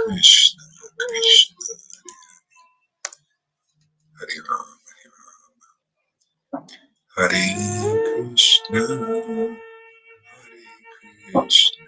Krishna, Krishna, Hare Ram, Hare Krishna, Hare Krishna.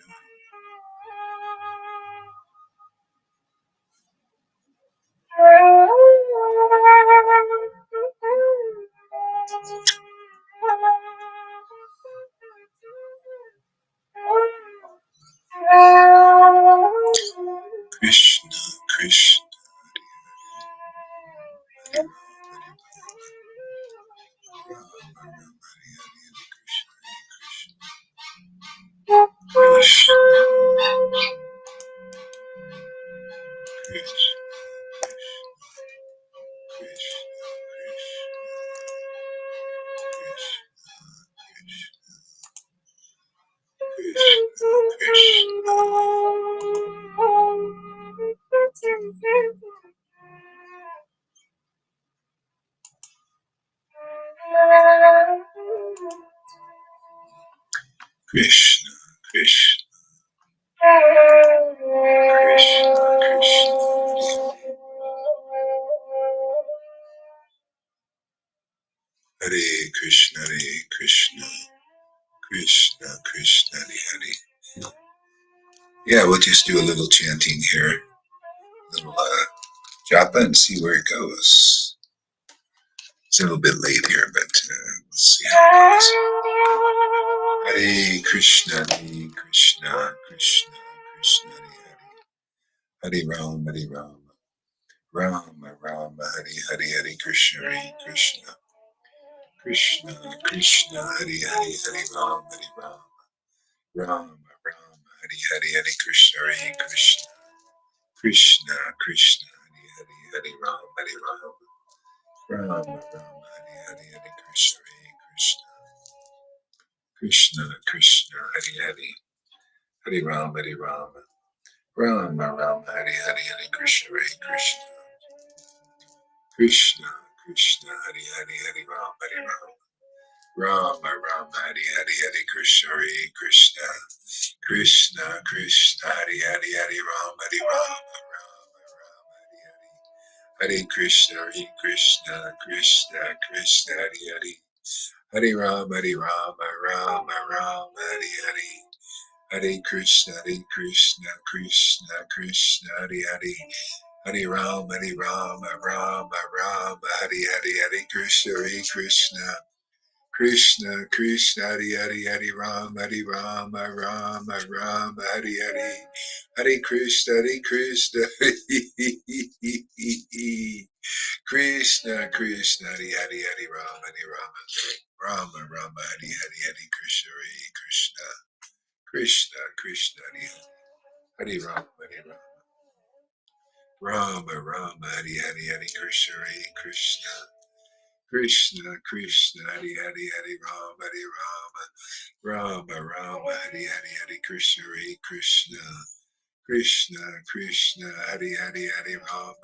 Krishna, Krishna, Hare Krishna, Krishna, Krishna, Krishna, Hare Krishna, Hare Krishna, Krishna Krishna, Hare Hare. Yeah, we'll just do a little chanting here, a little japa, and see where it goes. It's a little bit late here, but we'll see how it goes. Hare Krishna, Hare Krishna, Krishna Krishna, Hare Hare. Hare Ram, Hare Ram, Rama Rama, Hare Hare, Hare Krishna, Hare Krishna, Krishna Krishna, Hare Hare, Hare Ram, Hare Ram, Rama Rama, Hare Hare, Hare Krishna, Hare Krishna, Krishna Krishna, Hare Hare, Hare Ram, Hare Ram, Rama Rama, Hare Hare, Hare Krishna, Hare Krishna, Krishna Krishna, Hare Hare, Hare Ram, Hare Ram, Rama Rama, Hare Hare, Hare Krishna, Hare Krishna, Krishna Krishna, Hare Hare, Hare Ram, Hare Ram, Rama Rama, Hare Hare, Hare Krishna, Hare Krishna, Krishna Krishna, Hare Hare, Hare Ram, Hare Rama, Rama Rama, Hare Krishna, Hare Krishna, Krishna Krishna, Hare Hare, Hare Rama, Hare Rama, Rama Rama, Hare Hare, Hare Krishna, Krishna Krishna, Hare Hare, Hare Rama, Rama Rama, Hare Hare, Hare Krishna, Krishna, Krishna Krishna, Hare Hare, Hare Rama, Rama Rama, Hare Hare, Hare Krishna, Krishna, Krishna Krishna, Hare Hare, Hare Rama, Rama Rama, Hare Hare, Hare Krishna, Krishna, Krishna Krishna, Hare Rama, Rama Rama, Hare Hare, Hare Krishna, Krishna, Krishna Krishna, Hare Hare, Hare Rama, Rama Rama, Hare Hare, Hare Krishna, Krishna, Krishna Krishna, Hare Hare, Hare Rama,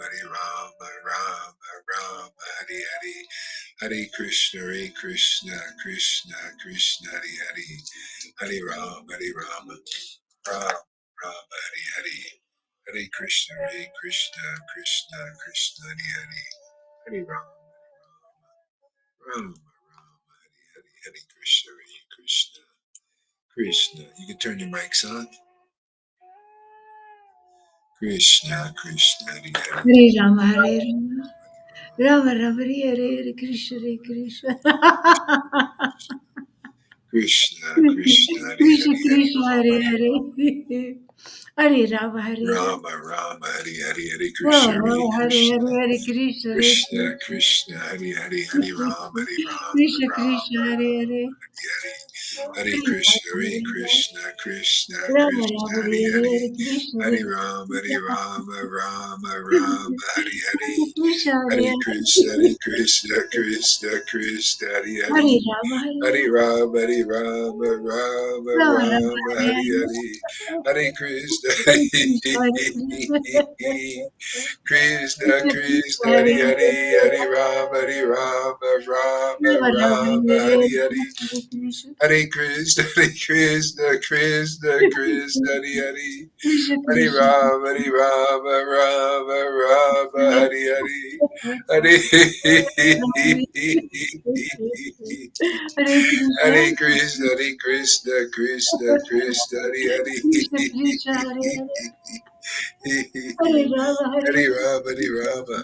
Rama Rama, Hare Hare, Hare Krishna, Krishna, Krishna Krishna, Hare Hare, Hare Rama, Rama Rama, Hare Hare, Hare Krishna, Krishna, Krishna Krishna, Hare Hare, Hare Rama, Rama Rama, Hare Hare, Hare Krishna, Krishna, Krishna. You can turn your mics on. Krishna, Krishna, Hare Hare. Hare Rama, Hare Rama, Rama Rama, Hare Hare, Hare Krishna, Hare Krishna. Krishna, Krishna, Hare Krishna, Hare, Hare Krishna, Hare Hare. Hare Rama, Hare Rama. Rama, Rama, Hare Hare, Hare Rama Krishna, Hare Rama, Hare Krishna, Hare, Hare Krishna, Hare Krishna, Krishna. Krishna, Hare Hare, Hare Rama, Hare Rama, Krishna, Krishna, Rama, Hare Hare. Hare Hare, Hare Hare Krishna, Rama, Hare Hare Rama. Krishna, Krishna, Rama Krishna, Rama, Hare Hare Hare, Hare, Hare Krishna, Hare Hare Rama, Hare Krishna. Rama, Rama, Krishna, Rama, Hare Hare, Krishna, Hare Hare Hare. Krishna, Hare Krishna, Krishna, Krishna, Hare Hare Hare, Rama, Hare Hare Hare. Rama, Hare Rama, Rama, Rama Rama, Rama, Hare Hare Hare. Hare, Hare Krishna, Hare Krishna, Hare Krishna. Krishna, Krishna, Krishna, Krishna, Hare Hare Hare. Hare, Hare Rama, Hare Rama, Rama, Rama Rama, Rama, Hare Hare Hare. Hare, Krishna, Krishna. Hare Krishna, Hare Krishna, Krishna Krishna, Hare Hare. Krishna Hare Krishna. Rama, Hare Rama, Rama Rama, Hare Hare. Hare Krishna. Hare Krishna, Hare Krishna, Krishna Krishna, Hare Krishna Krishna. Hare Hare. Hare Rama. Hare Hare Rama, Hare Rama,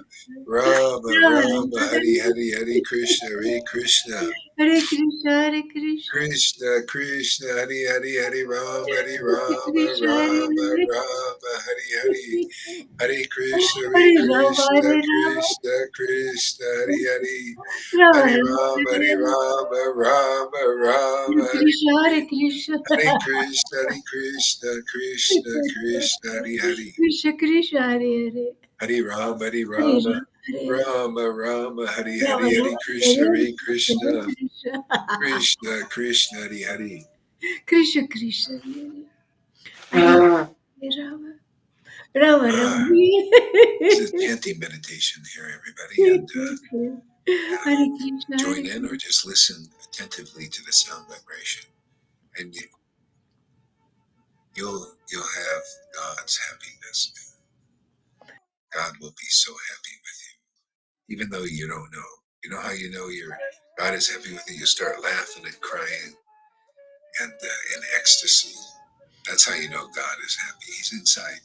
Rama Rama, Hare Hare, Hare Krishna, Hare Krishna, Hare Krishna. Hare Krishna. Krishna Krishna, Hare Hare, Hare Rama, Hare Krishna Rama, Krishna. Rama Hare Rama, Hare Hare, Hare Krishna, Hare Hare Rama. Krishna, Hare Rama. Krishna Krishna, Hare Hare, Rama Hare Rama. Rama, Hare Hare Rama, Rama Rama, Hare Krishna. Hare Krishna. Hare Krishna, Hare Krishna, Krishna Krishna, Hare Hare. Krishna Krishna. Hare Hare. Hare Rama, Hare Hare Rama, Rama. Hare Rama Rama, Hare Rama. Hare, Hare Rama. Krishna, Hare Hare Krishna, Krishna. Krishna Krishna, Hare Hare. Krishna Krishna. Hare Rama. Rama Rama. This is chanting meditation here, everybody, and Hare Krishna. join in or just listen attentively to the sound vibration, and you'll have God's happiness. God will be so happy with you, even though you don't know. You know how you know God is happy with you? You start laughing and crying and in ecstasy. That's how you know God is happy. He's inside,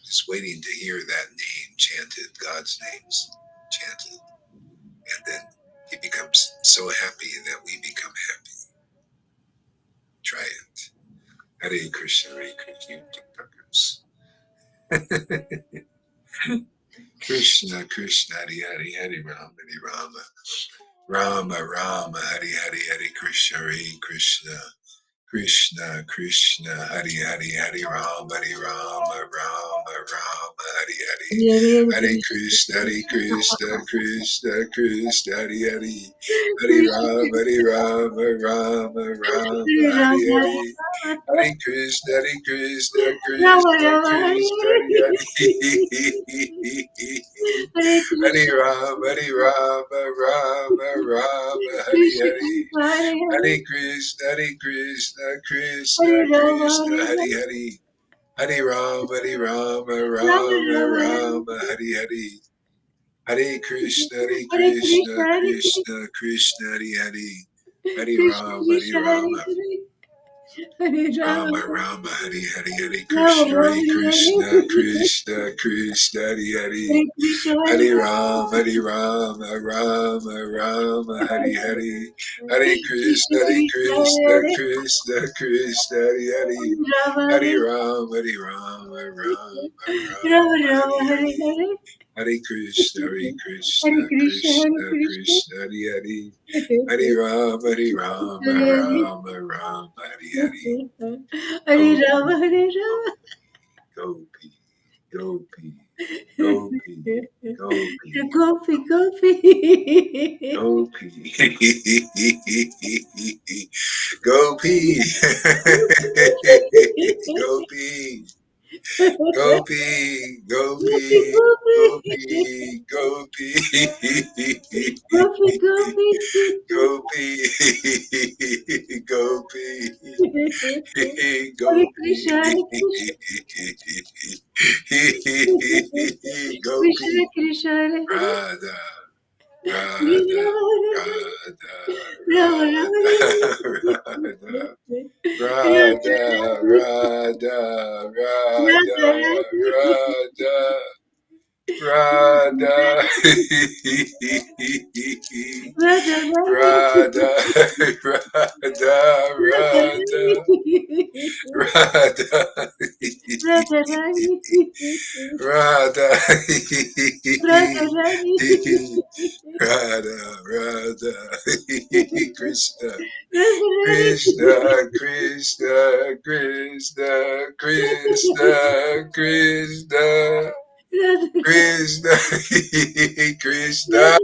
just waiting to hear that name chanted, God's names chanted. And then he becomes so happy that we become happy. Try it. Hare Krishna, Hare Krishna, TikTokers. Krishna, Krishna, Hare Hare, Hare Rama, Hare Rama. Rama, Rama, Hare Hare, Hare Krishna, Hare Krishna. Krishna, Krishna, Hare Hare, Hare Rama, Hare Rama, Rama Rama, Hare Hare, Hare Krishna, Hare Krishna, Krishna Krishna, Hare Hare, Hare Rama, Hare Rama, Rama Rama, Hare Hare, Hare Krishna, Hare Krishna, Krishna Krishna, Hare Hare, Hare Rama, Hare Rama, Rama Rama, Hare Hare. Hare Krishna, Hare Krishna, Krishna Krishna, Hare Hare, Hare Rama, Hare Rama, Rama Rama, Hare Hare, Hare Krishna, Hare Krishna, Krishna Krishna, Hare Hare, Hare Rama, Hare Rama. Rama Rama, Hare Hare, Hare Krishna, Hare Krishna, Krishna Krishna, Hare Hare, Hare Rama, Hare Rama, Rama Rama, Hare Hare, Hare Krishna, Hare Krishna, Krishna Krishna, Hare Hare, Hare Rama, Hare Rama, Rama Rama, Hare Hare, Hare Krishna, Hare Krishna, Krishna Krishna, Hare Hare, Hare Rama, Hare Rama, Rama Rama, Hare Hare. Hare Rama, Hare Rama. Gopi, Gopi, Gopi, Gopi, Gopi, Gopi. Gopi, Gopi, Gopi, Gopi, Gopi, Gopi, Gopi, Gopi, Gopi. Gopi, Gopi, Hare Gopi, Krishna, Hare Krishna. Gopi, Krishna, Krishna, Hare Hare. Radha, Hare Radha, Rama, Radha, Hare Radha, Rama, Radha, Radha, Radha, Radha, Radha, Radha, Radha, Radha, Radha, Radha, Radha, Rani. Radha, Radha, Rani. Radha, Radha, Krishna, Radha, Rani. Krishna, Krishna, Krishna, Krishna, Krishna, Krishna, Krishna,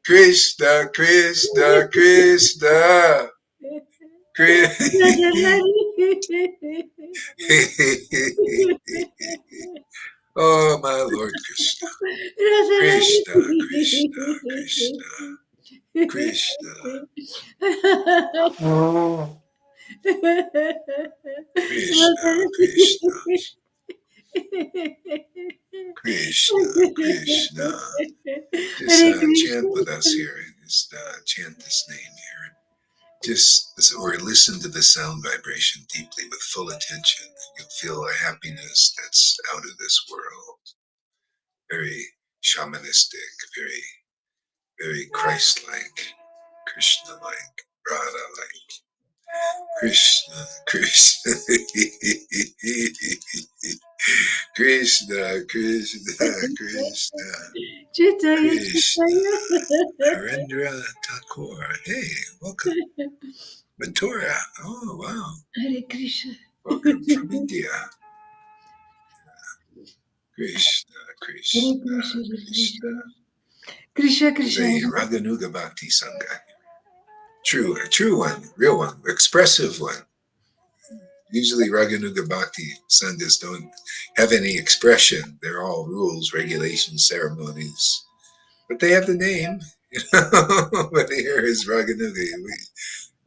Krishna, Krishna, Krishna, Radha, Krishna. Rani. Oh, my Lord Krishna, Radha, Krishna, Rani. Krishna, Krishna, Krishna. Krishna, Krishna, Krishna, Krishna. Just Hare Krishna. chant with us here. Just chant this name here. Or listen to the sound vibration deeply with full attention. You'll feel a happiness that's out of this world. Very shamanistic, very, very Christ-like, Krishna-like, Radha-like. Krishna, Krishna, Krishna, Krishna, Krishna, Chitaya, Krishna. Chitaya. Narendra Thakur. Hey, welcome. Mathura. Oh, wow. Hare Krishna. Welcome from India. Krishna, Hare Krishna, Krishna, Hare Krishna. Krishna. Krishna, This is Krishna. a Raganuga Bhakti Sangha. A true one, real one, expressive one. Usually Raganuga Bhakti Sanghas don't have any expression. They're all rules, regulations, ceremonies. But they have the name, but here is Raganuga.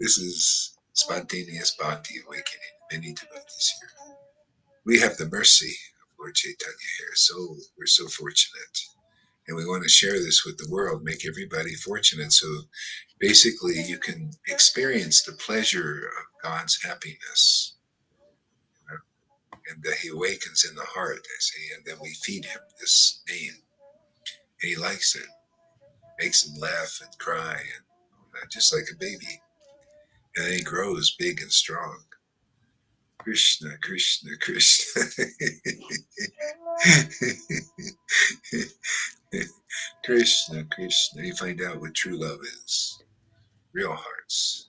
This is spontaneous bhakti awakening. Many devotees here. We have the mercy of Lord Chaitanya here. So we're so fortunate. And we want to share this with the world, make everybody fortunate. So basically you can experience the pleasure of God's happiness. And he awakens in the heart, I see, and then we feed him this name. And he likes it. Makes him laugh and cry and all that, just like a baby. And then he grows big and strong. Krishna, Krishna, Krishna. Krishna, Krishna. You find out what true love is. Real hearts.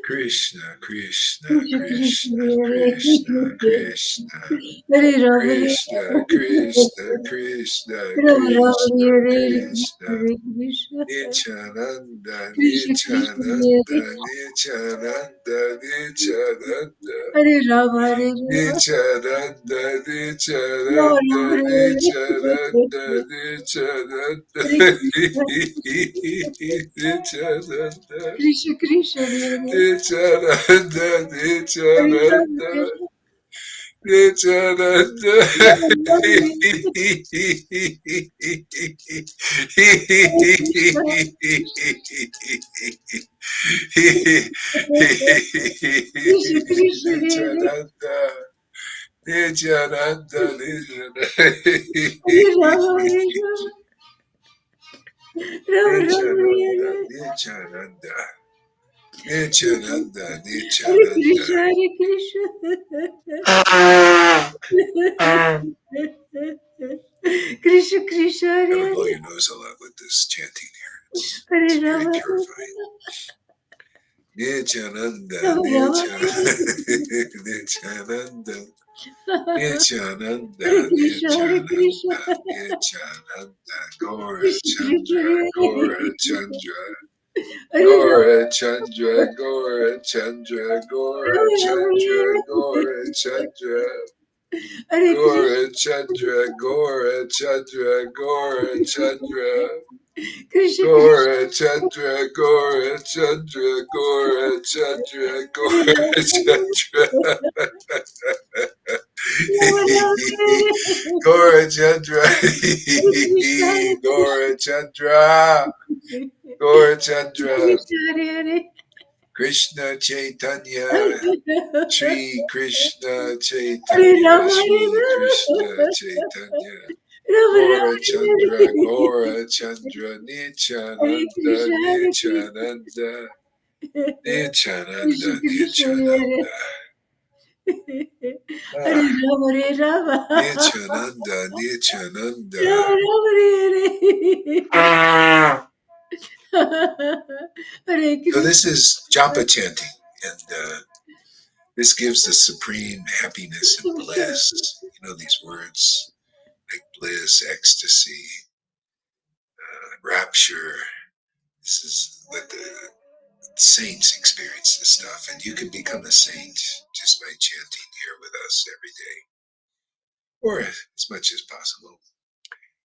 Krishna, Krishna, Krishna, Krishna, Krishna. Hare Rama, Krishna, Krishna, Krishna, Rama Rama, Krishna, Hare Krishna. Krishna. Nityananda, Krishna, Krishna, Nityananda, Nityananda, Nityananda. Hare Rama, Hare Rama. Nityananda, Rama Nityananda, Rama, Nityananda, Hare Nityananda. Krishna. Nityananda, Krishna, Krishna, Hare Nityananda, Rama, Nityananda. Hare Nityananda. Rama. Krishna, Krishna, Krishna, Hare Nityananda. Nityananda. Rama, Hare Rama, Rama, Nityananda. Hare Nityananda. Nityananda. Hare Nityananda. Krishna, Hare Krishna. Krishna, Krishna, Never Hare blow Hare your nose a lot with this chanting here. Hare It's very Rama, purifying. Nityananda. Rama, Rama, Nityananda. Nityananda, Hare Krishna, Hare Nityananda, Krishna. Nityananda, Gora Krishna, Krishna, Chandra, Hare Gora Chandra, Hare Rama, Gora Chandra, Gora Chandra, Gora Rama, Rama, Chandra, Gora Chandra, Hare Gora Chandra, Gora Chandra, Gora Chandra, Krishna, Krishna, Gora Chandra, Gora Chandra, Gora Chandra, Hare Gora Chandra. Rama, Gora Chandra, Hare Krishna, Hare Krishna. Gora Chandra, Gora Chandra, Krishna, Hare Krishna Chaitanya, Shri Krishna Hare Chaitanya, Rama, Hare Shri Krishna Rama. Chaitanya, Rama, Rama, Gora Hare Chandra, Gora Chandra, Hare Nityananda, Krishna, Hare Nityananda, Krishna. Nityananda, Krishna, Krishna, Hare Nityananda. Hare Ah, Rama, Hare Rama. Nityananda, Nityananda. Rama, Rama, Hare Hare So Krishna. this is japa chanting, and this gives the supreme happiness and bliss. You know these words like bliss, ecstasy, rapture. This is what the saints experience this stuff, and you can become a saint just by chanting here with us every day, or as much as possible,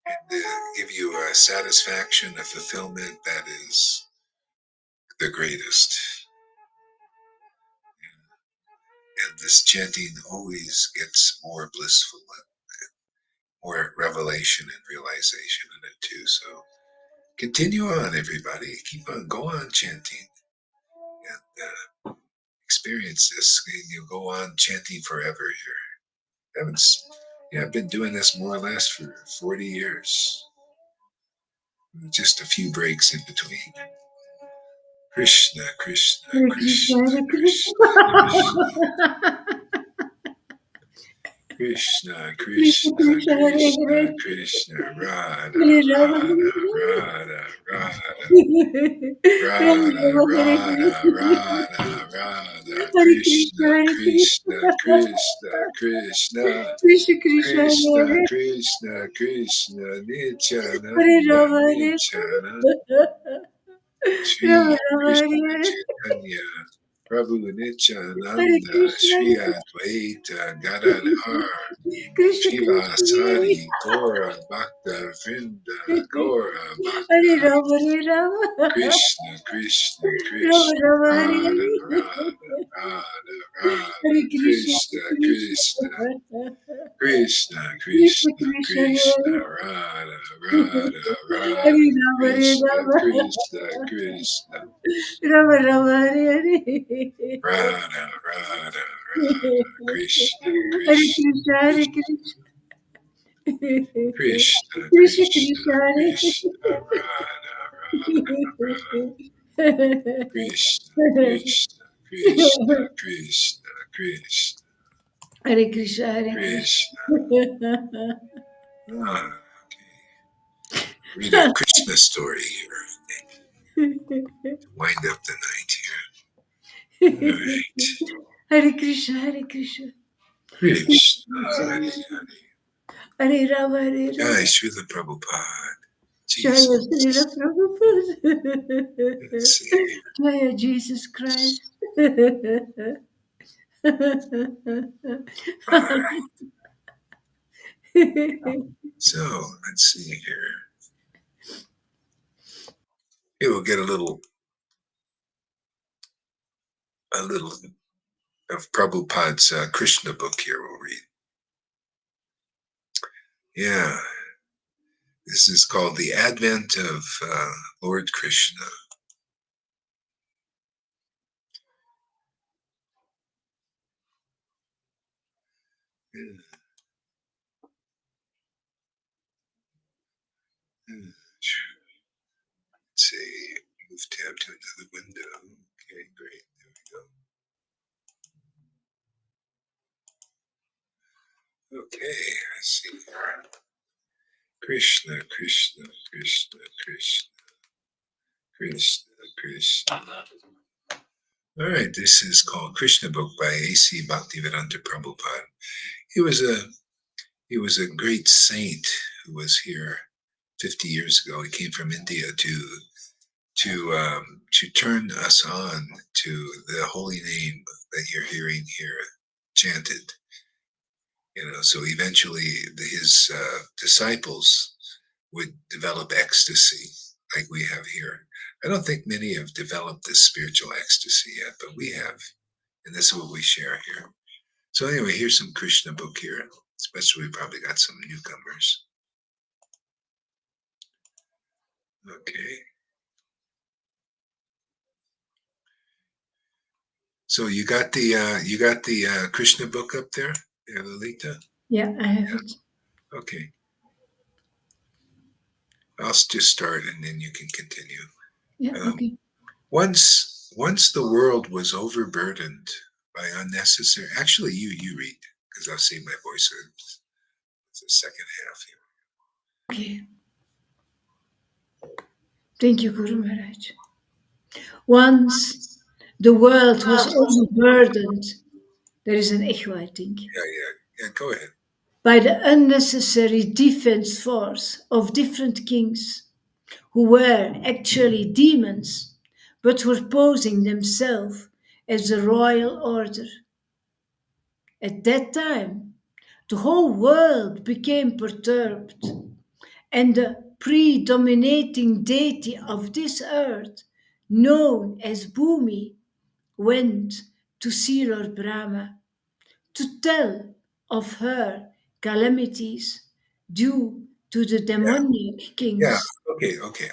and give you a satisfaction, a fulfillment that is the greatest. And this chanting always gets more blissful and more revelation and realization in it too. So continue on, everybody. Keep on, go on chanting and experience this. You'll go on chanting forever here. I've been doing this more or less for 40 years. Just a few breaks in between. Krishna, Krishna, Hare Krishna, Krishna, Hare Krishna, Krishna, Krishna, Krishna, Krishna, Hare Krishna, Hare, Krishna, Radha, Hare Rama, Radha, Radha, Radha, Rama Radha, Rama, Hare Radha, Radha, Radha, Hare Krishna, Krishna, Hare Krishna, Krishna, Krishna, Krishna, Krishna Krishna, Krishna, Hare Krishna, Krishna, Hare Nityananda, Rama, Hare Nityananda, Rama Sri Rama, Krishna Hare Chaitanya, Prabhu Hare Nityananda, Krishna, Sri Advaita Gadadhar, Krishna Shiva Krishna, Sari, Gora Bhakta Vrinda, Gora Hare Bhakta, Rama, Hare Rama, Krishna, Krishna, Rama Krishna, Rama, Radha, Hare Radha, Radha, Radha, Hare Krishna, Krishna, Krishna, Krishna, Krishna, Krishna Krishna, Krishna, Krishna, Radha, Radha, Radha, Hare Rama, Hare Krishna, Rama, Krishna, Krishna, Rama Rama, Hare Radha, Radha, Radha, Krishna, Hare Krishna, Krishna, Hare Krishna, Krishna, Krishna, Krishna Krishna, Krishna, Hare Krishna, Radha, Radha, Krishna, Krishna, Krishna, Krishna, Krishna, Hare Krishna, Hare Krishna. Krishna. Ah, okay. Read a Krishna story here, I think, to wind up the night here. All right. Hare Krishna, Hare Krishna. Krishna, Hare Hare. Hare Rama, Hare Jai Rama. Srila Prabhupada. Jaya Srila Jesus. Prabhupada. Let's see. Jaya Jesus Christ. All right. So let's see here. Here we'll get a little of Prabhupada's Krishna book here. We'll read. Yeah, this is called The Advent of Lord Krishna. Yeah. Let's see. Move tab to another window. Okay, great. There we go. Okay, let's see here. Krishna, Krishna, Krishna, Krishna, Krishna, Krishna. All right, this is called Krishna Book by A.C. Bhaktivedanta Prabhupada. He was a great saint who was here 50 years ago. He came from India to turn us on to the holy name that you're hearing here chanted. So eventually his disciples would develop ecstasy like we have here. I don't think many have developed this spiritual ecstasy yet, but we have, and this is what we share here. So anyway, here's some Krishna book here. Especially, we probably got some newcomers. Okay. So you got the Krishna book up there, Lalita? Yeah, I have it. Okay. I'll just start and then you can continue. Yeah, okay. Once the world was overburdened by unnecessary. Actually, you read because I'll save my voice. It's the second half here. Okay. Thank you, Guru Maharaj. Once the world was overburdened, there is an echo, I think, Yeah. Go ahead. by the unnecessary defense force of different kings who were actually demons but were posing themselves as the royal order. At that time, the whole world became perturbed, and the predominating deity of this earth, known as Bhumi, went to see Lord Brahma to tell of her calamities due to the demoniac Yeah. kings. Okay.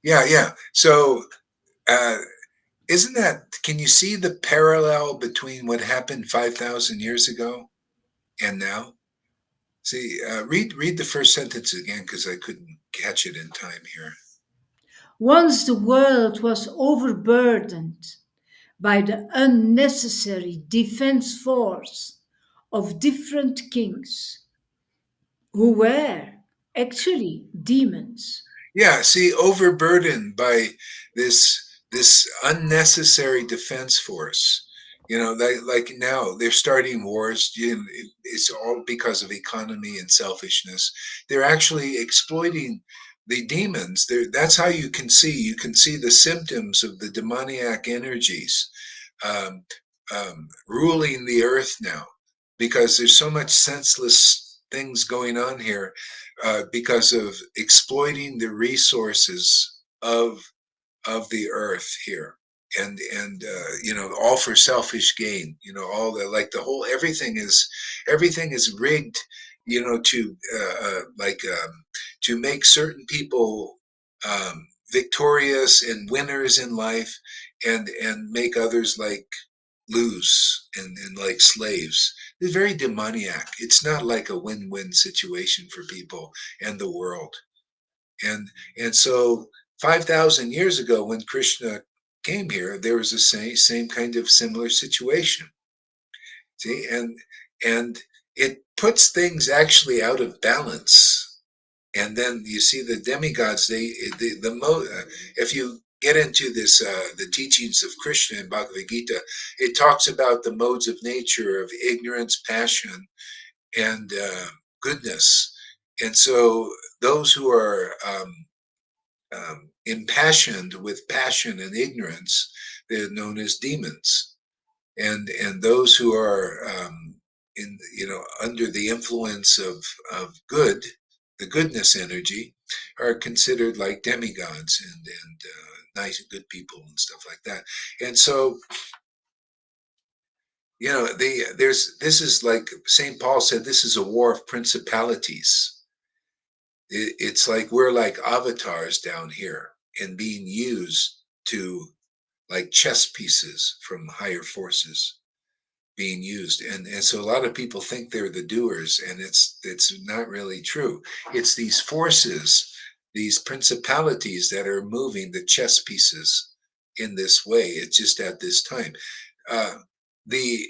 Yeah. So, uh, isn't that, can you see the parallel between what happened 5,000 years ago and now? See, read the first sentence again because I couldn't catch it in time here. Once the world was overburdened by the unnecessary defense force of different kings who were actually demons. Yeah, see, overburdened by this unnecessary defense force. Like now they're starting wars. It's all because of economy and selfishness. They're actually exploiting the demons. That's how you can see the symptoms of the demoniac energies um, ruling the earth now, because there's so much senseless things going on here because of exploiting the resources of the earth here, and all for selfish gain. All the, like, the whole, everything is rigged, to to make certain people victorious and winners in life, and make others like lose, and like slaves. It's very demoniac. It's not like a win-win situation for people and the world. And so 5,000 years ago, when Krishna came here, there was the same kind of similar situation. See, and it puts things actually out of balance. And then you see the demigods. If you get into this, the teachings of Krishna in Bhagavad Gita, it talks about the modes of nature of ignorance, passion, and goodness. And so those who are impassioned with passion and ignorance, they're known as demons. And those who are in under the influence of good, the goodness energy, are considered like demigods, and nice good people and stuff like that. And so there's this is like St. Paul said, this is a war of principalities. It's like we're like avatars down here and being used to, like chess pieces from higher forces being used. And so a lot of people think they're the doers, and it's not really true. It's these forces, these principalities, that are moving the chess pieces in this way. It's just at this time. uh, the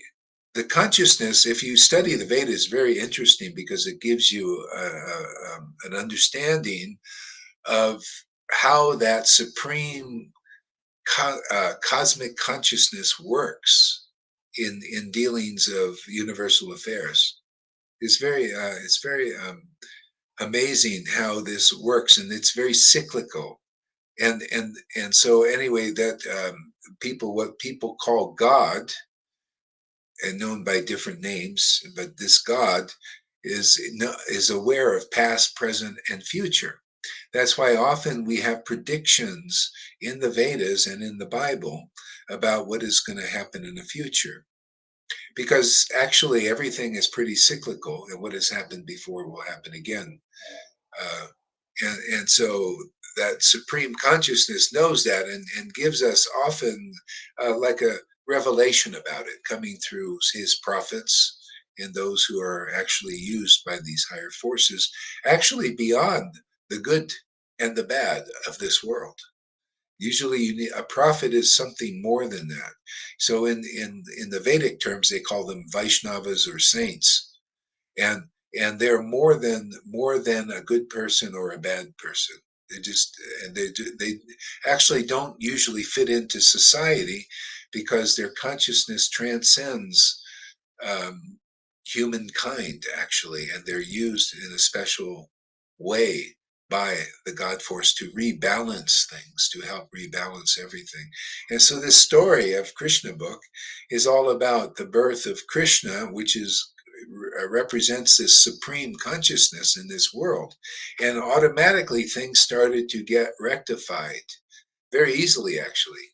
the consciousness, if you study the Vedas, is very interesting because it gives you an understanding of how that supreme cosmic consciousness works in dealings of universal affairs. It's very amazing how this works, and it's very cyclical. And so anyway, that what people call God, and known by different names, but this God is aware of past, present, and future. That's why often we have predictions in the Vedas and in the Bible about what is going to happen in the future. Because actually, everything is pretty cyclical, and what has happened before will happen again. Uh, and so that supreme consciousness knows that, and gives us often like a revelation about it, coming through his prophets and those who are actually used by these higher forces, actually beyond the good and the bad of this world. Usually, you need a prophet is something more than that. So, in the Vedic terms, they call them Vaishnavas or saints, and they're more than a good person or a bad person. They just they actually don't usually fit into society because their consciousness transcends um, humankind, actually, and they're used in a special way by the God force to rebalance things, to help rebalance everything. And so this story of Krishna book is all about the birth of Krishna, which is represents this supreme consciousness in this world. And automatically things started to get rectified very easily, actually.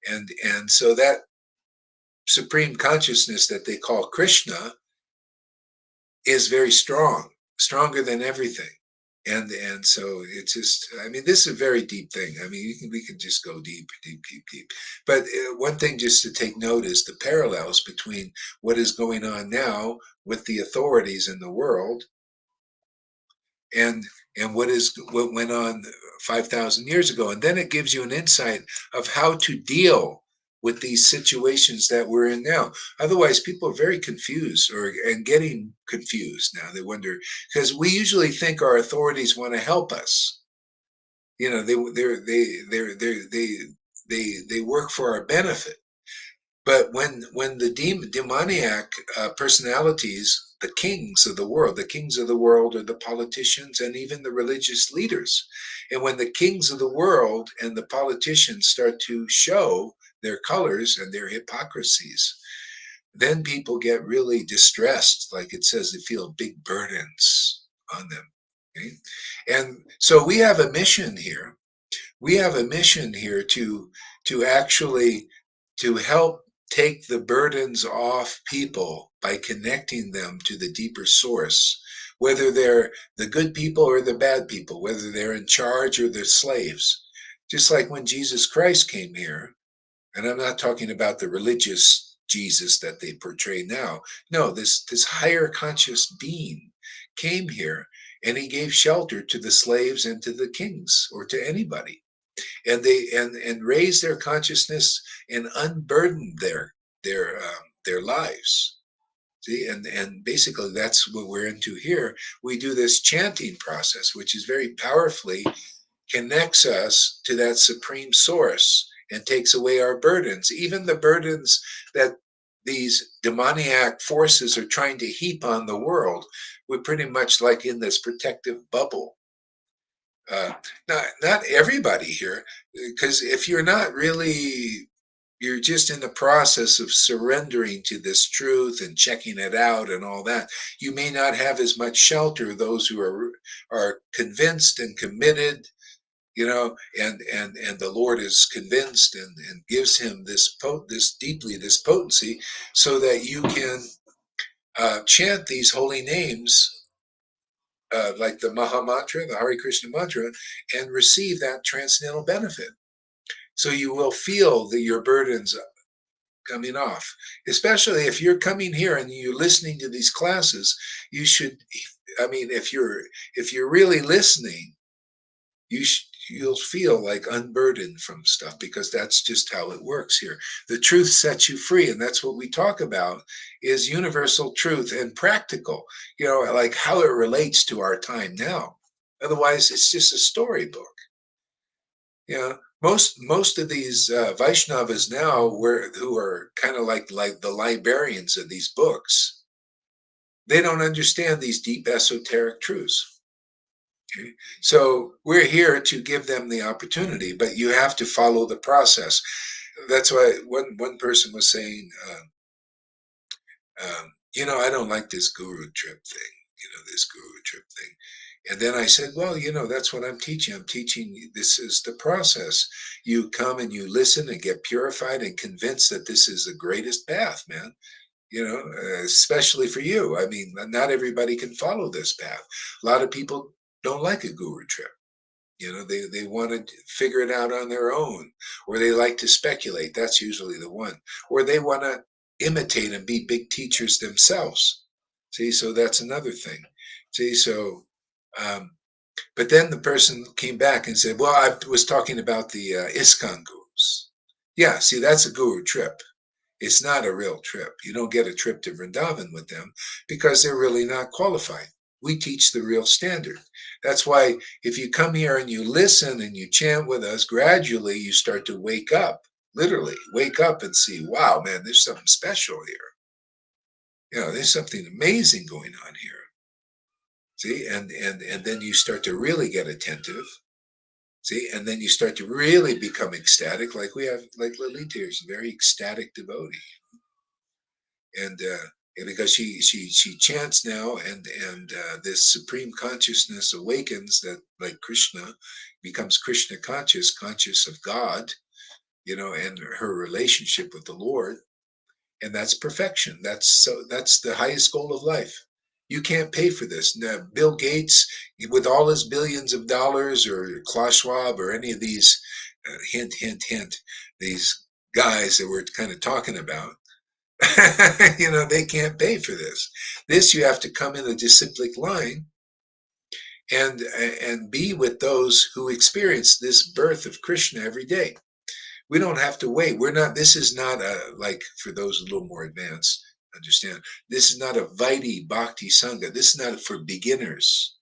And so supreme consciousness that they call Krishna is very strong, stronger than everything. And so it's just, I mean, this is a very deep thing. I mean, we can just go deep, deep, deep, deep. But one thing just to take note is the parallels between what is going on now with the authorities in the world and what went on 5,000 years ago. And then it gives you an insight of how to deal with these situations that we're in now. Otherwise, people are very confused and getting confused now. They wonder, because we usually think our authorities want to help us. You know, they work for our benefit. But when the demoniac personalities, the kings of the world are the politicians and even the religious leaders. And when the kings of the world and the politicians start to show their colors and their hypocrisies, then people get really distressed. Like it says, they feel big burdens on them. Okay? And so we have a mission here. We have a mission here to actually to help take the burdens off people by connecting them to the deeper source, whether they're the good people or the bad people, whether they're in charge or they're slaves. Just like when Jesus Christ came here, and I'm not talking about the religious Jesus that they portray now. No, this higher conscious being came here and he gave shelter to the slaves and to the kings or to anybody, and they and raised their consciousness and unburdened their lives. See, and basically that's what we're into here. We do this chanting process, which is very powerfully connects us to that supreme source and takes away our burdens, even the burdens that these demoniac forces are trying to heap on the world. We're pretty much like in this protective bubble. uh, not everybody here, because if you're not really, you're just in the process of surrendering to this truth and checking it out and all that, you may not have as much shelter. Those who are convinced and committed, and the Lord is convinced and gives him this potency, so that you can chant these holy names, like the Maha Mantra, the Hare Krishna mantra, and receive that transcendental benefit. So you will feel that your burdens coming off. Especially if you're coming here and you're listening to these classes, you should. I mean, if you're really listening, you'll feel like unburdened from stuff, because that's just how it works here. The truth sets you free, and that's what we talk about, is universal truth and practical, like how it relates to our time now. Otherwise it's just a storybook. Most of these Vaishnavas now, who are kind of like the librarians of these books, they don't understand these deep esoteric truths. Okay? So we're here to give them the opportunity, but you have to follow the process. That's why one person was saying, I don't like this guru trip thing, this guru trip thing. And then I said, well, that's what I'm teaching. I'm teaching this is the process. You come and you listen and get purified and convinced that this is the greatest path, man. Especially for you. I mean, not everybody can follow this path. A lot of people don't like a guru trip. They want to figure it out on their own, or they like to speculate. That's usually the one. Or they want to imitate and be big teachers themselves. See, so that's another thing. See, so, but then the person came back and said, well, I was talking about the ISKCON gurus. Yeah, see, that's a guru trip. It's not a real trip. You don't get a trip to Vrindavan with them, because they're really not qualified. We teach the real standard. That's why if you come here and you listen and you chant with us, gradually you start to wake up, literally wake up and see, wow, man, there's something special here. There's something amazing going on here. See, and then you start to really get attentive. See, and then you start to really become ecstatic, like we have, like Lalita is a very ecstatic devotee. And because she chants now, and this supreme consciousness awakens, that like Krishna becomes Krishna conscious of God, and her relationship with the Lord. and that's perfection. That's the highest goal of life. You can't pay for this. Now, Bill Gates, with all his billions of dollars, or Klaus Schwab, or any of these, hint, hint, hint, these guys that we're kind of talking about, they can't pay for this. This, you have to come in a disciplic line and be with those who experience this birth of Krishna every day. We don't have to wait. We're not. This is not like, for those a little more advanced, understand. This is not a Vaidhi Bhakti Sangha. This is not for beginners.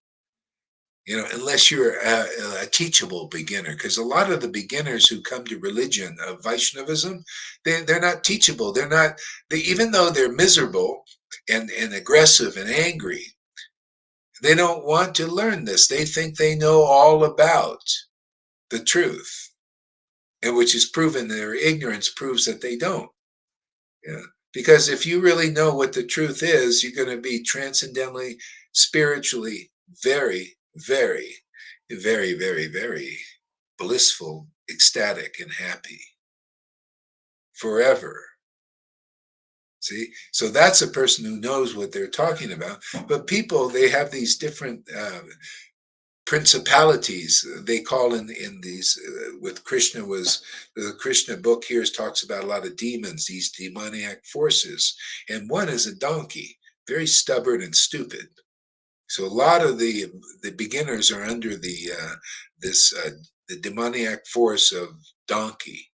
Unless you're a teachable beginner, because a lot of the beginners who come to religion of Vaishnavism, they're not teachable. They're not. Even though they're miserable and aggressive and angry, they don't want to learn this. They think they know all about the truth, and which is proven, their ignorance proves that they don't. Yeah. Because if you really know what the truth is, you're going to be transcendentally, spiritually, very, very, very, very, very blissful, ecstatic, and happy forever. See? So that's a person who knows what they're talking about. But people, they have these different principalities, they call in these, with Krishna, was the Krishna book here talks about a lot of demons, these demoniac forces, and one is a donkey, very stubborn and stupid. So a lot of the beginners are under the the demoniac force of donkey.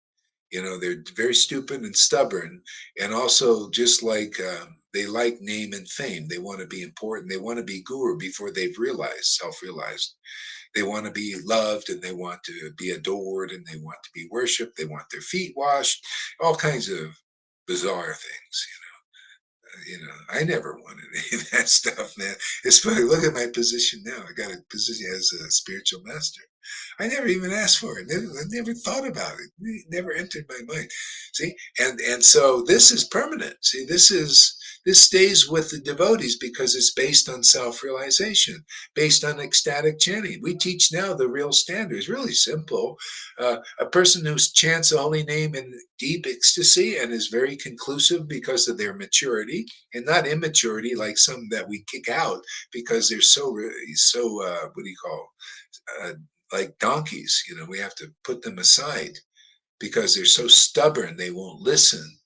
They're very stupid and stubborn, and also just like they like name and fame. They want to be important. They want to be guru before they've self-realized. They want to be loved, and they want to be adored, and they want to be worshipped. They want their feet washed, all kinds of bizarre things. I never wanted any of that stuff, man. It's funny. Look at my position now. I got a position as a spiritual master. I never even asked for it. I never thought about it. It never entered my mind. See, and so this is permanent. See, this stays with the devotees because it's based on self-realization, based on ecstatic chanting. We teach now the real standard. It's really simple. A person who chants the holy name in deep ecstasy and is very conclusive because of their maturity, and not immaturity like some that we kick out because they're so what do you call, like donkeys. We have to put them aside because they're so stubborn they won't listen.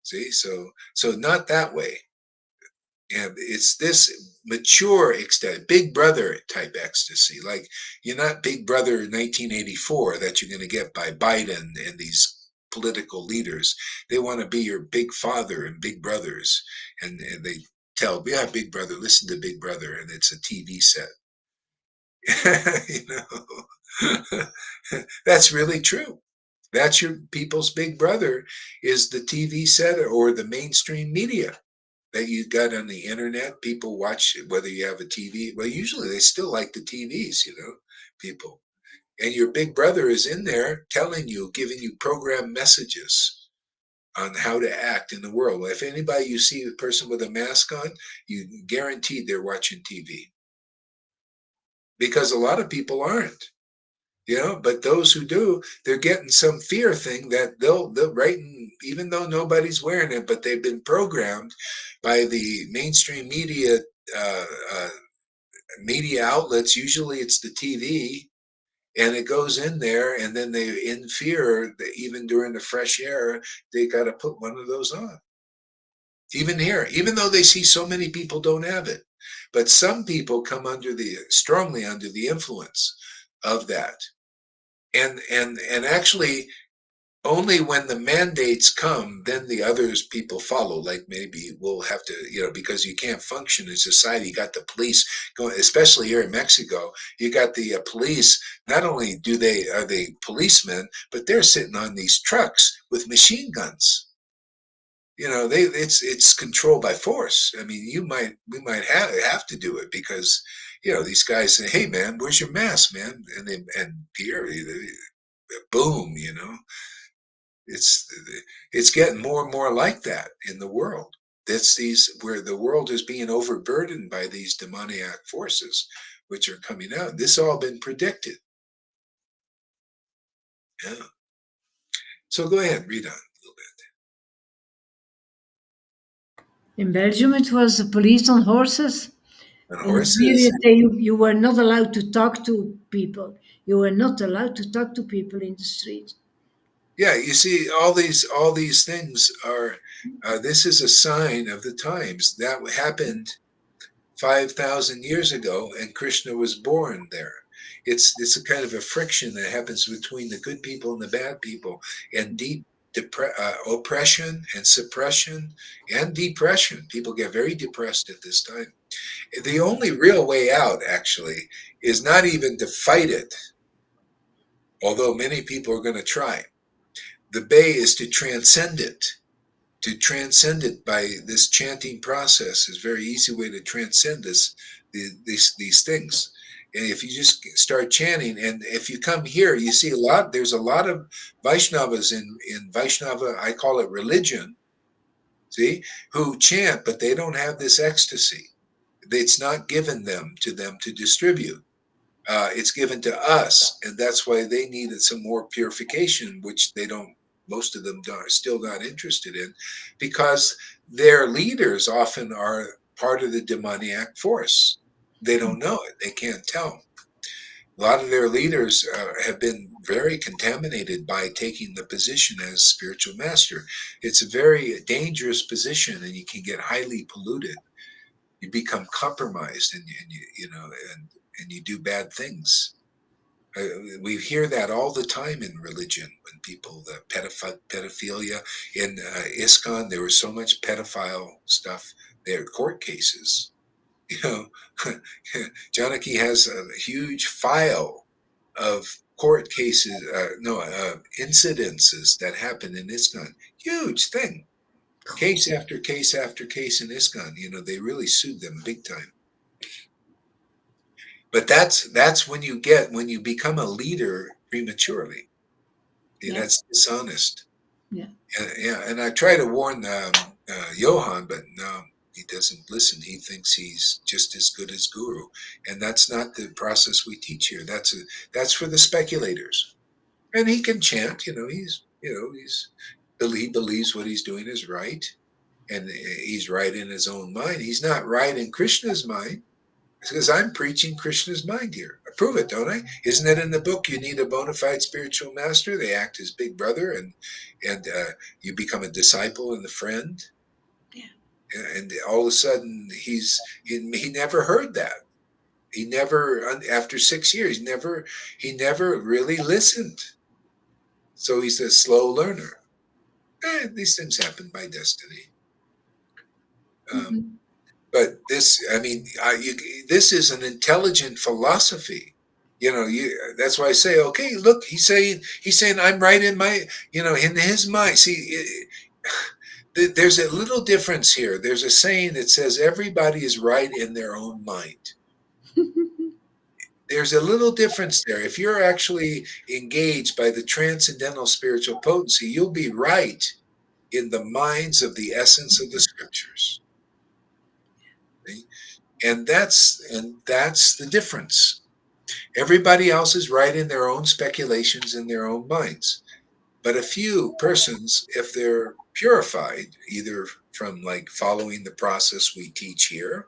See, so not that way. And it's this mature ecstatic, big brother type ecstasy. Like, you're not Big Brother 1984 that you're going to get by Biden and these political leaders. They want to be your big father and big brothers, and they tell, yeah, Big Brother, listen to Big Brother, and it's a TV set. That's really true. That's your people's big brother, is the TV set or the mainstream media that you got on the internet. People watch it, whether you have a TV. Well, usually they still like the TVs, people. And your big brother is in there telling you, giving you program messages on how to act in the world. If anybody, you see a person with a mask on, you guaranteed they're watching TV. Because a lot of people aren't. But those who do, they're getting some fear thing that they'll write, even though nobody's wearing it, but they've been programmed by the mainstream media media outlets. Usually it's the TV, and it goes in there, and then they, in fear, that even during the fresh air, they got to put one of those on. Even here, even though they see so many people don't have it, but some people come strongly under the influence of that. And actually, only when the mandates come, then the others people follow. Like, maybe we'll have to, because you can't function in society. You got the police going, especially here in Mexico. You got the police. Not only are they policemen, but they're sitting on these trucks with machine guns. It's controlled by force. I mean, we might have to do it because these guys say, "Hey, man, where's your mask, man?" And here, boom, it's getting more and more like that in the world. That's where the world is being overburdened by these demoniac forces, which are coming out. This all been predicted. Yeah. So go ahead, read on a little bit. In Belgium, it was the police on horses. And In a horses. period, you were not allowed to talk to people. You were not allowed to talk to people in the street. Yeah, you see, all these things are. This is a sign of the times that happened 5,000 years ago, and Krishna was born there. It's a kind of a friction that happens between the good people and the bad people, and deep oppression and suppression and depression. People get very depressed at this time. The only real way out, actually, is not even to fight it, although many people are going to try. The bay is to transcend it. To transcend it by this chanting process is a very easy way to transcend these things. And if you just start chanting, and if you come here, you see there's a lot of Vaishnavas in Vaishnava, I call it religion, see, who chant, but they don't have this ecstasy. It's not given to them to distribute. It's given to us, and that's why they needed some more purification, which they don't. Most of them are still not interested in, because their leaders often are part of the demoniac force. They don't know it. They can't tell. A lot of their leaders have been very contaminated by taking the position as spiritual master. It's a very dangerous position, and you can get highly polluted. You become compromised, and and you do bad things. We hear that all the time in religion when people the pedophilia in ISKCON. There was so much pedophile stuff there, court cases. You know, Janaki has a huge file of court cases, no incidences that happened in ISKCON. Huge thing, case after case after case in ISKCON. They really sued them big time. But that's when you become a leader prematurely. Yeah, That's dishonest. yeah. Yeah, and I try to warn Johan, but no, he doesn't listen. He thinks he's just as good as Guru, and that's not the process we teach here. That's for the speculators. And he can chant. He believes what he's doing is right, and he's right in his own mind. He's not right in Krishna's mind. Because I'm preaching Krishna's mind here. I prove it, don't I? Isn't it in the book? You need a bona fide spiritual master. They act as big brother, and you become a disciple and a friend. Yeah. And all of a sudden, he never heard that. He never, after 6 years, he never really listened. So he's a slow learner. These things happen by destiny. Mhm. But this, I mean, this is an intelligent philosophy. That's why I say, okay, look, he's saying I'm right in my, in his mind. See, there's a little difference here. There's a saying that says everybody is right in their own mind. There's a little difference there. If you're actually engaged by the transcendental spiritual potency, you'll be right in the minds of the essence of the scriptures. See? And that's the difference. Everybody else is right in their own speculations in their own minds. But a few persons, if they're purified, either from like following the process we teach here,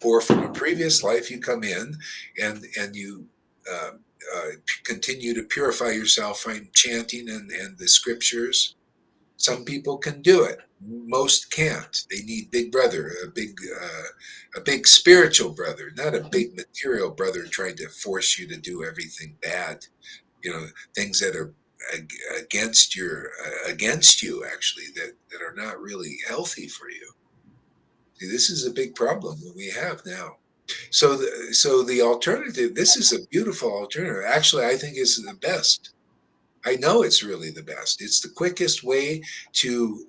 or from a previous life, you come in and you uh, continue to purify yourself by chanting and the scriptures. Some people can do it. Most can't. They need big brother, a big spiritual brother, not a big material brother trying to force you to do everything bad. Things that are against you actually, that are not really healthy for you. See, this is a big problem that we have now. So the alternative. This is a beautiful alternative. Actually, I think is the best. I know it's really the best. It's the quickest way to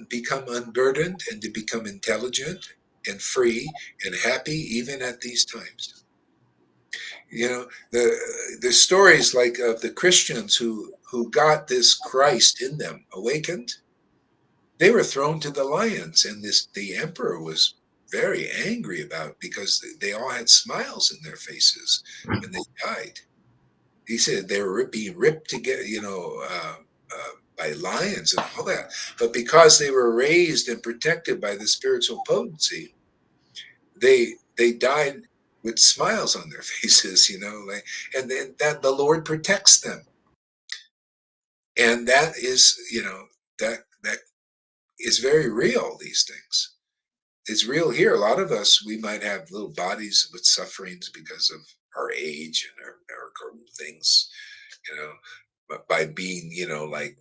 become unburdened and to become intelligent and free and happy even at these times. The stories like of the Christians who got this Christ in them awakened, they were thrown to the lions, and the emperor was very angry about, because they all had smiles in their faces when they died. He said they were being ripped to get, by lions and all that. But because they were raised and protected by the spiritual potency, they died with smiles on their faces, like, and then that the Lord protects them. And that is, that is very real, these things. It's real here. A lot of us, we might have little bodies with sufferings because of our age and our things, but by being, like,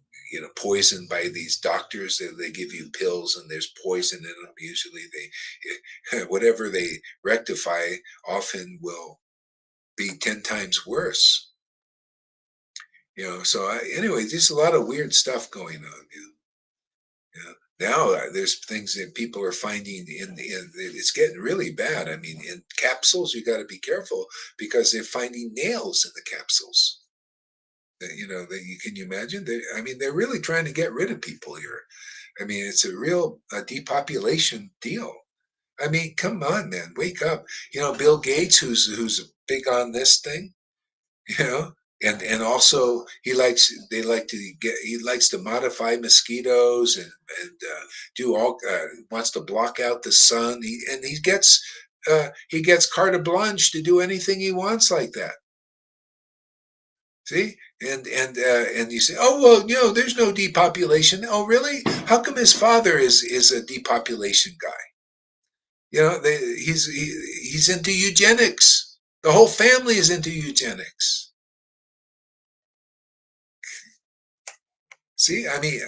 poisoned by these doctors. They give you pills and there's poison in them. Usually whatever they rectify often will be 10 times worse. So anyway, there's a lot of weird stuff going on. Now there's things that people are finding it's getting really bad. I mean, in capsules, you got to be careful because they're finding nails in the capsules. Can you imagine? I mean, they're really trying to get rid of people here. I mean, it's a real depopulation deal. I mean, come on, man, wake up. Bill Gates, who's big on this thing, you know, and also he likes to modify mosquitoes and do all wants to block out the sun. He gets carte blanche to do anything he wants like that. See, and you say, oh well, there's no depopulation. Oh really? How come his father is a depopulation guy? He's into eugenics. The whole family is into eugenics. See, I mean,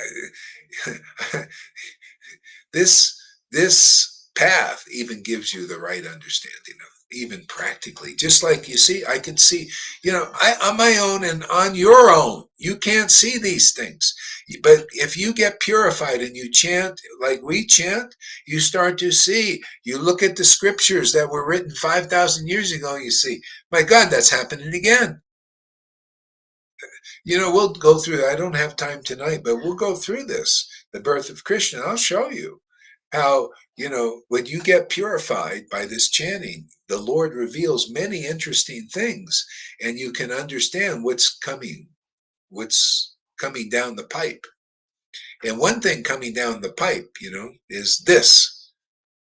this path even gives you the right understanding of even practically. Just like you see, I can see, on my own and on your own, you can't see these things. But if you get purified and you chant like we chant, you start to see. You look at the scriptures that were written 5,000 years ago, you see, my God, that's happening again. We'll go through. I don't have time tonight, but we'll go through this, the birth of Krishna. I'll show you how, when you get purified by this chanting, the Lord reveals many interesting things, and you can understand what's coming down the pipe. And one thing coming down the pipe,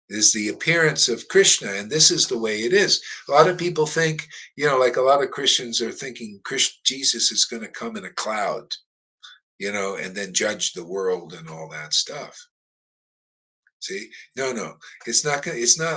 is the appearance of Krishna, and this is the way it is. A lot of people think, like a lot of Christians are thinking Jesus is going to come in a cloud, and then judge the world and all that stuff. See, no, it's not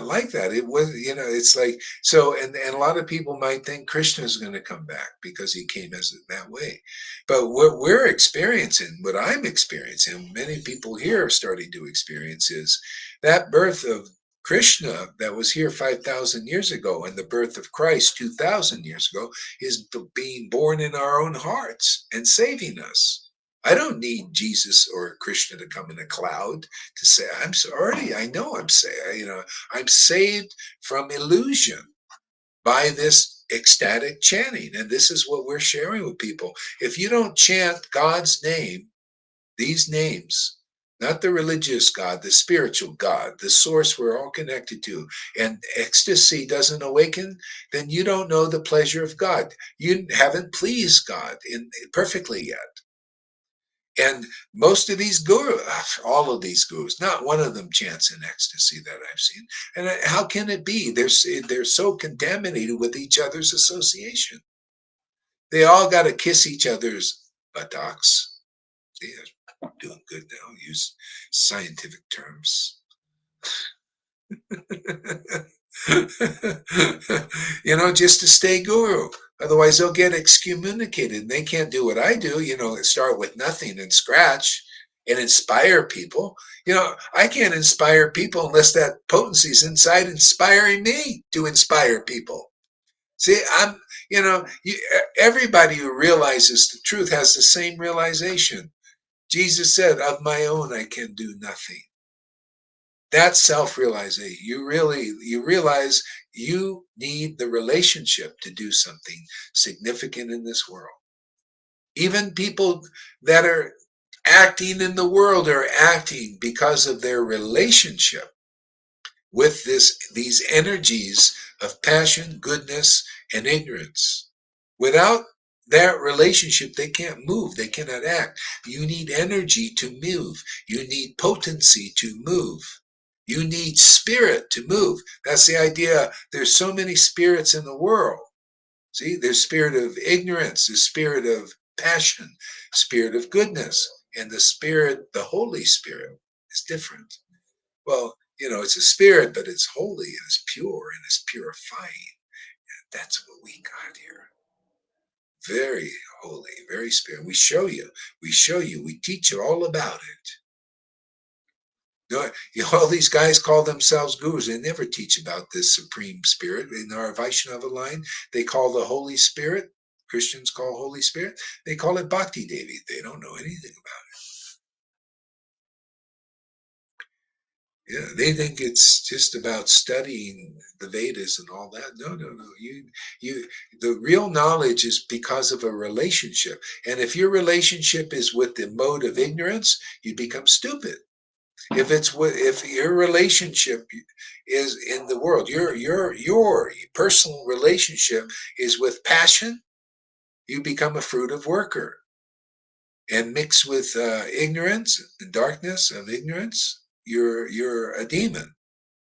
like that. It was, it's like, so, and a lot of people might think Krishna is going to come back because he came as that way. But what we're experiencing, what I'm experiencing, many people here are starting to experience, is that birth of Krishna that was here 5,000 years ago, and the birth of Christ 2,000 years ago is being born in our own hearts and saving us. I don't need Jesus or Krishna to come in a cloud to say, I'm sorry, I know I'm saved. I'm saved from illusion by this ecstatic chanting. And this is what we're sharing with people. If you don't chant God's name, these names, not the religious God, the spiritual God, the source we're all connected to, and ecstasy doesn't awaken, then you don't know the pleasure of God. You haven't pleased God perfectly yet. And most of these gurus, all of these gurus, not one of them chants in ecstasy that I've seen. And how can it be? They're so contaminated with each other's association. They all got to kiss each other's buttocks. See, I'm doing good now. Use scientific terms. Just to stay guru. Otherwise, they'll get excommunicated and they can't do what I do, start with nothing and scratch and inspire people. I can't inspire people unless that potency is inside inspiring me to inspire people. See, everybody who realizes the truth has the same realization. Jesus said, of my own, I can do nothing. That's self-realization. You realize you need the relationship to do something significant in this world. Even people that are acting in the world are acting because of their relationship with these energies of passion, goodness, and ignorance. Without That relationship, they can't move, they cannot act. You need energy to move. You need potency to move. You need spirit to move. That's the idea. There's so many spirits in the world. See, there's spirit of ignorance, there's spirit of passion, spirit of goodness, and the spirit, the Holy Spirit, is different. Well, it's a spirit, but it's holy and it's pure and it's purifying. That's what we got here. Very holy, very spirit. We show you, we teach you all about it. All these guys call themselves gurus. They never teach about this supreme spirit. In our Vaishnava line, they call the Holy Spirit, Christians call Holy Spirit, they call it Bhakti Devi. They don't know anything about it. Yeah, they think it's just about studying the Vedas and all that. No, no, no. The real knowledge is because of a relationship. And if your relationship is with the mode of ignorance, you become stupid. If your relationship is in the world, your personal relationship is with passion, you become a fruitive worker. And mixed with ignorance, the darkness of ignorance, you're a demon,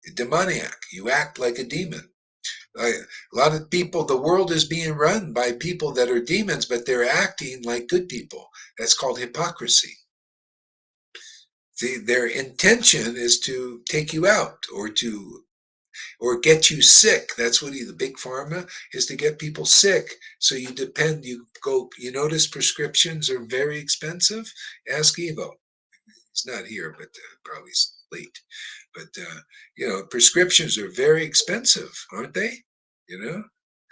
a demoniac. You act like a demon. A lot of people, the world is being run by people that are demons, but they're acting like good people. That's called hypocrisy. Their intention is to take you out or get you sick. That's what the big pharma is, to get people sick. So you notice prescriptions are very expensive. Ask Evo. He's not here, but probably late. But prescriptions are very expensive, aren't they?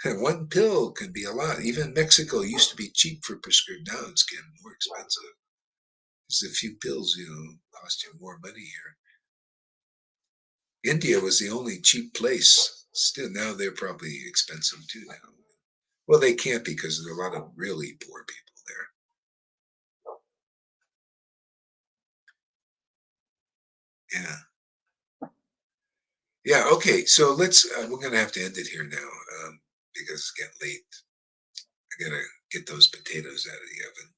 One pill can be a lot. Even Mexico used to be cheap for prescription. Now it's getting more expensive. Just a few pills, cost you more money here. India was the only cheap place. Still, now they're probably expensive too now. Well, they can't because there are a lot of really poor people there. Yeah. Yeah. Okay. So we're going to have to end it here now because it's getting late. I got to get those potatoes out of the oven.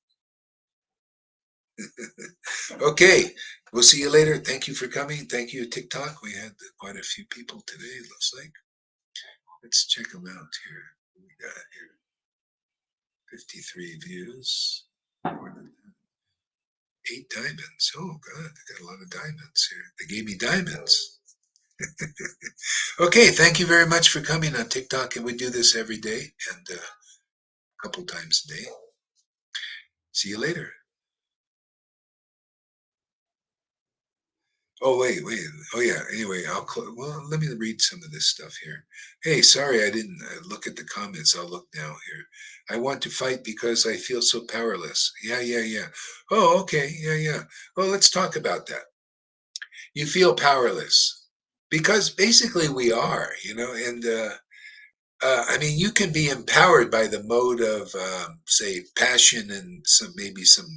Okay, we'll see you later. Thank you for coming. Thank you, TikTok. We had quite a few people today, it looks like. Let's check them out here. What we got here? 53 views. More than 8 diamonds. Oh, God, they got a lot of diamonds here. They gave me diamonds. Okay, thank you very much for coming on TikTok. And we do this every day and a couple times a day. See you later. Oh, wait. Oh, yeah. Anyway, well, let me read some of this stuff here. Hey, sorry I didn't look at the comments. I'll look now here. I want to fight because I feel so powerless. Yeah. Oh, okay. Yeah. Well, let's talk about that. You feel powerless because basically we are, and I mean, you can be empowered by the mode of, say, passion and maybe some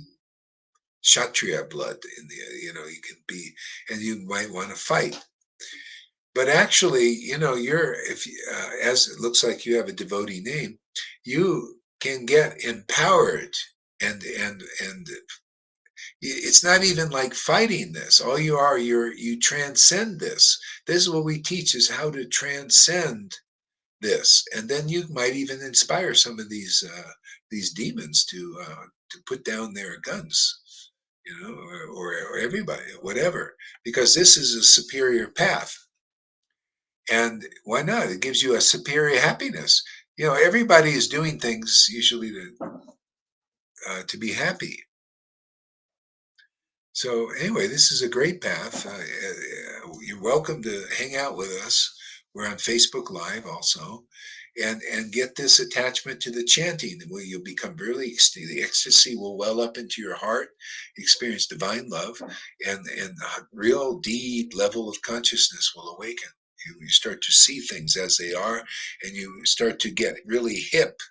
Kshatriya blood in the, you can be, and you might want to fight. But actually, as it looks like you have a devotee name, you can get empowered and it's not even like fighting this. All you transcend this. This is what we teach, is how to transcend this. And then you might even inspire some of these demons to put down their guns. Or everybody, whatever, because this is a superior path. And why not? It gives you a superior happiness. Everybody is doing things usually to be happy. So anyway, this is a great path. You're welcome to hang out with us. We're on Facebook Live also. And get this attachment to the chanting, where you'll become really ecstasy. The ecstasy will well up into your heart, experience divine love, and a real deep level of consciousness will awaken. You start to see things as they are, and you start to get really hip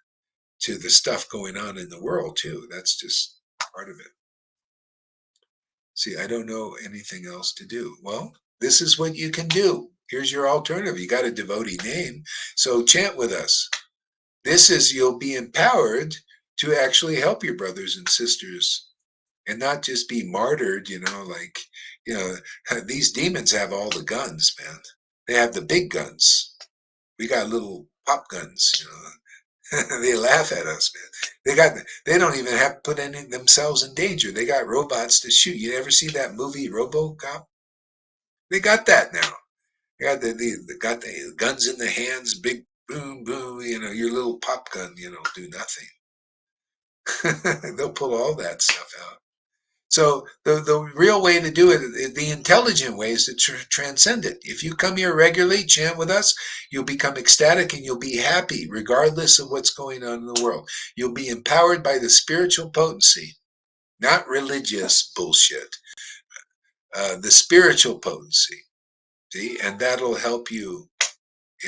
to the stuff going on in the world too. That's just part of it. See, I don't know anything else to do. Well, this is what you can do. Here's your alternative. You got a devotee name, so chant with us. You'll be empowered to actually help your brothers and sisters and not just be martyred, like, these demons have all the guns, man. They have the big guns. We got little pop guns. They laugh at us, man. They don't even have to put any themselves in danger. They got robots to shoot. You ever see that movie RoboCop? They got that now. They got the guns in the hands, big boom boom. Your little pop gun. Do nothing. They'll pull all that stuff out. So the real way to do it, the intelligent way, is to transcend it. If you come here regularly, chant with us, you'll become ecstatic and you'll be happy regardless of what's going on in the world. You'll be empowered by the spiritual potency, not religious bullshit. The spiritual potency, see, and that'll help you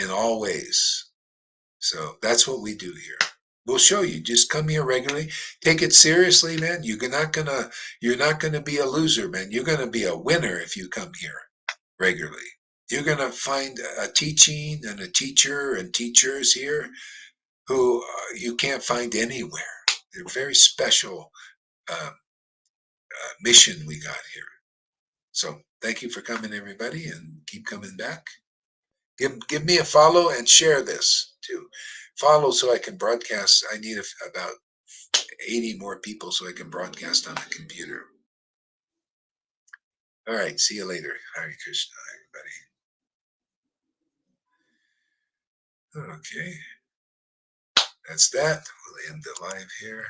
in all ways. So that's what we do here. We'll show you. Just come here regularly. Take it seriously, man. You're not gonna be a loser, man. You're gonna be a winner if you come here regularly. You're gonna find a teaching and a teacher and teachers here who you can't find anywhere. They're very special mission we got here. So thank you for coming, everybody, and keep coming back. Give me a follow and share this too. Follow so I can broadcast. I need about 80 more people so I can broadcast on the computer. All right. See you later. Hare Krishna, everybody. Okay. That's that. We'll end the live here.